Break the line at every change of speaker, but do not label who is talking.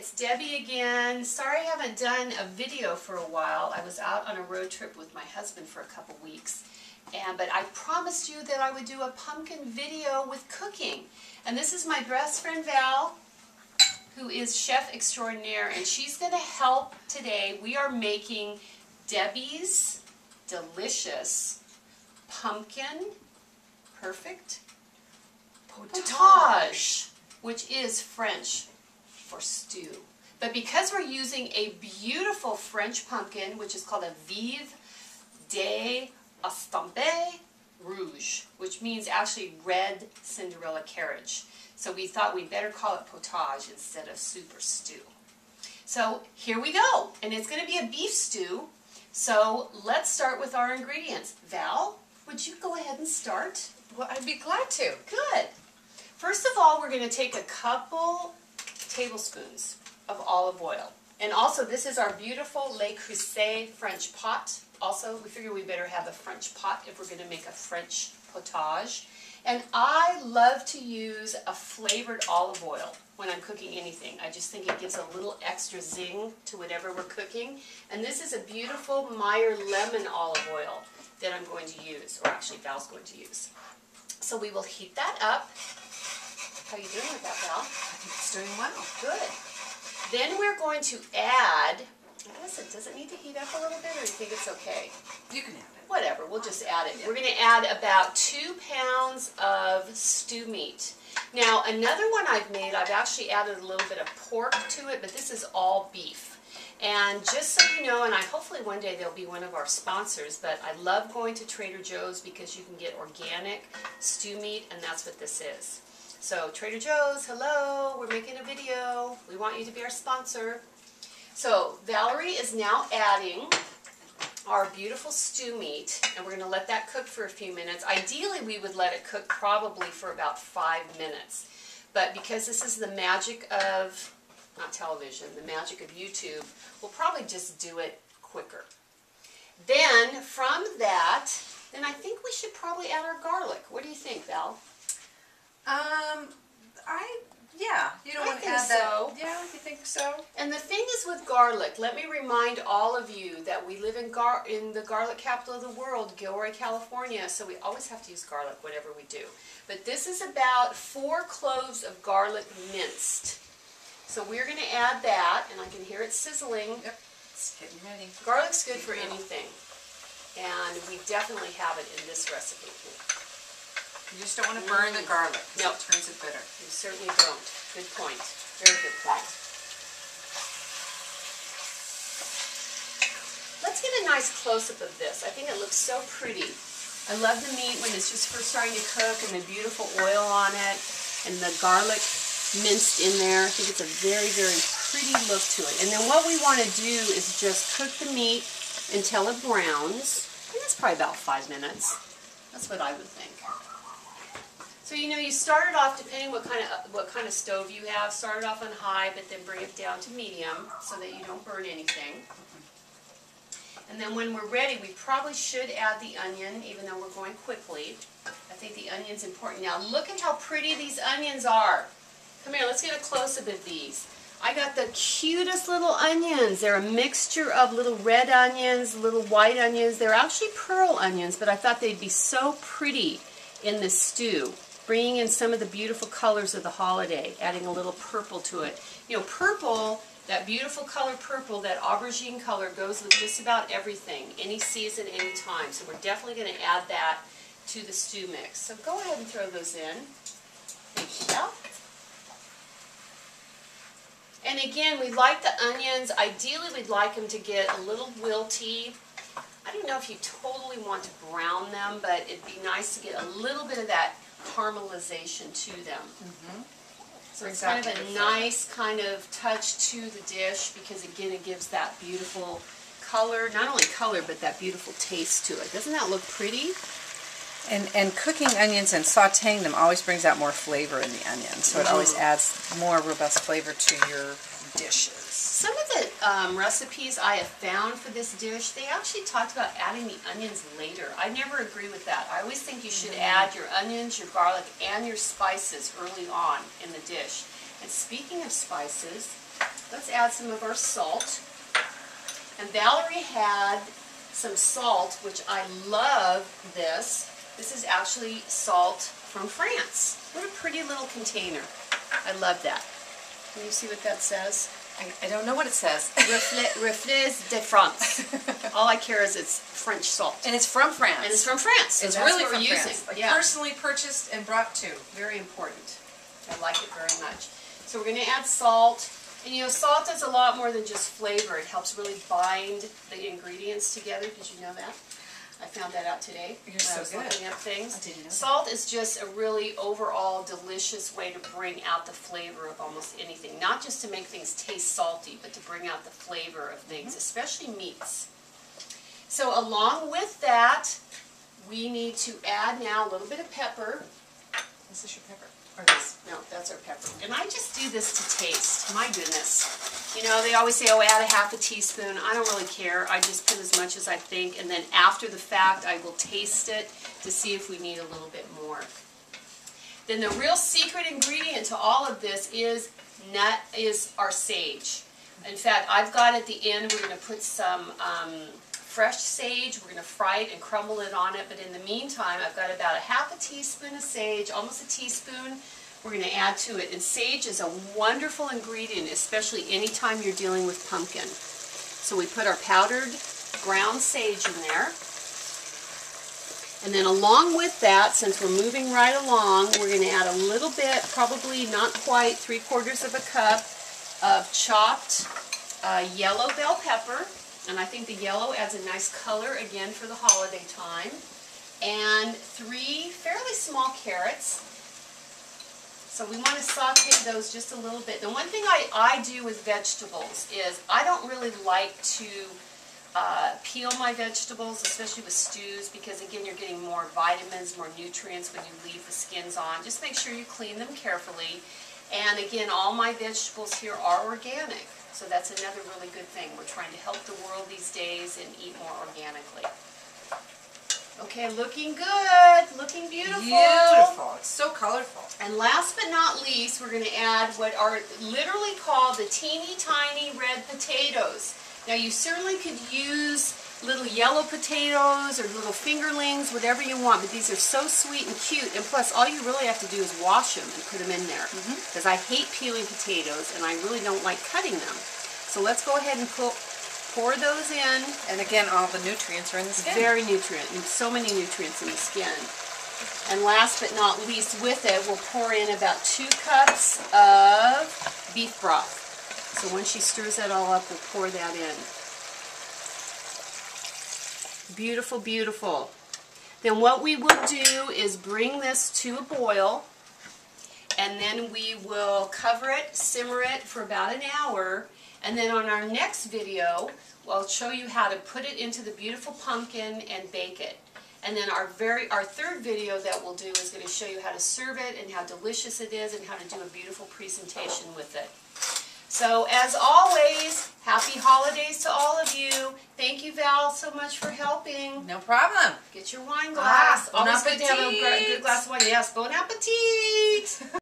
it's Debbie again. Sorry I haven't done a video for a while. I was out on a road trip with my husband for a couple weeks. But I promised you that I would do a pumpkin video with cooking. And this is my best friend Val, who is chef extraordinaire, and she's going to help today. We are making Debbie's delicious pumpkin perfect potage, which is French for stew. But because we're using a beautiful French pumpkin, which is called a Vive de Estampes Rouge, which means actually red Cinderella carriage. So we thought we'd better call it potage instead of soup or stew. So here we go, and it's going to be a beef stew. So let's start with our ingredients. Val, would you go ahead and start?
Well, I'd be glad to.
Good. First of all, we're going to take a couple tablespoons of olive oil. And also, this is our beautiful Le Creuset French pot. Also, we figure we better have a French pot if we're going to make a French potage. And I love to use a flavored olive oil when I'm cooking anything. I just think it gives a little extra zing to whatever we're cooking. And this is a beautiful Meyer lemon olive oil that I'm going to use, or actually Val's going to use. So we will heat that up. How are you doing with that, Val?
I think it's doing well.
Good. Then we're going to add, listen, does it need to heat up a little bit, or do you think it's okay?
You can add it.
Whatever, we'll just add it. We're going to add about 2 pounds of stew meat. Now, another one I've made, I've actually added a little bit of pork to it, but this is all beef. And just so you know, and hopefully one day they'll be one of our sponsors, but I love going to Trader Joe's because you can get organic stew meat, and that's what this is. So Trader Joe's, hello, we're making a video. We want you to be our sponsor. So Valerie is now adding our beautiful stew meat, and we're going to let that cook for a few minutes. Ideally, we would let it cook probably for about 5 minutes. But because this is the magic of, not television, the magic of YouTube, we'll probably just do it quicker. Then, from that, then I think we should probably add our garlic. What do you think, Val?
Yeah, you don't want to add that. Yeah, you think so?
And the thing is with garlic, let me remind all of you that we live in the garlic capital of the world, Gilroy, California, so we always have to use garlic whatever we do. But this is about 4 cloves of garlic minced. So we're going to add that, and I can hear it sizzling.
Yep, it's getting ready.
Garlic's good for anything, and we definitely have it in this recipe.
You just don't want to burn the garlic, because it turns it bitter.
You certainly don't. Good point. Very good point. Let's get a nice close-up of this. I think it looks so pretty. I love the meat when it's just first starting to cook and the beautiful oil on it and the garlic minced in there. I think it's a very, very pretty look to it. And then what we want to do is just cook the meat until it browns. And that's probably about 5 minutes. That's what I would think. So you know, you start it off, depending what kind of stove you have, start it off on high, but then bring it down to medium so that you don't burn anything. And then when we're ready, we probably should add the onion, even though we're going quickly. I think the onion's important. Now look at how pretty these onions are. Come here, let's get a close-up of these. I got the cutest little onions. They're a mixture of little red onions, little white onions. They're actually pearl onions, but I thought they'd be so pretty in this stew. Bringing in some of the beautiful colors of the holiday, adding a little purple to it. You know, purple, that beautiful color purple, that aubergine color goes with just about everything, any season, any time. So we're definitely going to add that to the stew mix. So go ahead and throw those in. Thank you. And again, we like the onions. Ideally, we'd like them to get a little wilty. I don't know if you totally want to brown them, but it'd be nice to get a little bit of that caramelization to them. So it's kind of a nice kind of touch to the dish because again it gives that beautiful color, not only color but that beautiful taste to it. Doesn't that look pretty?
And cooking onions and sautéing them always brings out more flavor in the onions, so it always adds more robust flavor to your dishes.
Some of the recipes I have found for this dish, they actually talked about adding the onions later. I never agree with that. I always think you should add your onions, your garlic, and your spices early on in the dish. And speaking of spices, let's add some of our salt. And Valerie had some salt, which I love this. This is actually salt from France. What a pretty little container. I love that. Can you see what that says?
I don't know what it says.
Reflets de France. All I care is it's French salt.
And it's from France.
And it's from France. So
it's
that's
really
what
from
we're
France.
using.
Like personally purchased and brought to.
Very important. I like it very much. So we're going to add salt. And you know, salt does a lot more than just flavor. It helps really bind the ingredients together. Did you know that? I found that out today
You're
when
so
I was
good.
looking up things.
I didn't know
Salt is just a really overall delicious way to bring out the flavor of almost anything. Not just to make things taste salty, but to bring out the flavor of things, especially meats. So along with that, we need to add now a little bit of pepper.
Is this your pepper? Or this?
No, that's our pepper. And I just do this to taste. My goodness. You know, they always say, oh, add a half a teaspoon. I don't really care. I just put as much as I think. And then after the fact, I will taste it to see if we need a little bit more. Then the real secret ingredient to all of this is our sage. In fact, I've got at the end, we're going to put some fresh sage. We're going to fry it and crumble it on it. But in the meantime, I've got about a half a teaspoon of sage, almost a teaspoon. We're going to add to it. And sage is a wonderful ingredient, especially anytime you're dealing with pumpkin. So we put our powdered ground sage in there. And then along with that, since we're moving right along, we're going to add a little bit, probably not quite 3/4 of a cup of chopped yellow bell pepper. And I think the yellow adds a nice color again for the holiday time. And 3 fairly small carrots. So we want to saute those just a little bit. The one thing I do with vegetables is I don't really like to peel my vegetables, especially with stews, because again you're getting more vitamins, more nutrients when you leave the skins on. Just make sure you clean them carefully. And again, all my vegetables here are organic. So that's another really good thing. We're trying to help the world these days and eat more organically. Okay, looking good, looking beautiful.
Beautiful. It's so colorful.
And last but not least, we're going to add what are literally called the teeny tiny red potatoes. Now you certainly could use little yellow potatoes or little fingerlings, whatever you want, but these are so sweet and cute, and plus all you really have to do is wash them and put them in there, because I hate peeling potatoes and I really don't like cutting them. So let's go ahead and pour those in.
And again, all the nutrients are in the skin.
Very nutrient, and so many nutrients in the skin. And last but not least, with it, we'll pour in about 2 cups of beef broth. So once she stirs that all up, we'll pour that in. Beautiful, beautiful. Then what we will do is bring this to a boil, and then we will cover it, simmer it for about an hour, and then on our next video, I'll show you how to put it into the beautiful pumpkin and bake it. And then our third video that we'll do is going to show you how to serve it and how delicious it is and how to do a beautiful presentation with it. So as always, happy holidays to all of you. Thank you, Val, so much for helping.
No problem.
Get your wine glass.
Bon
Always good to have a
appetit.
good glass of wine. Yes, bon appetit.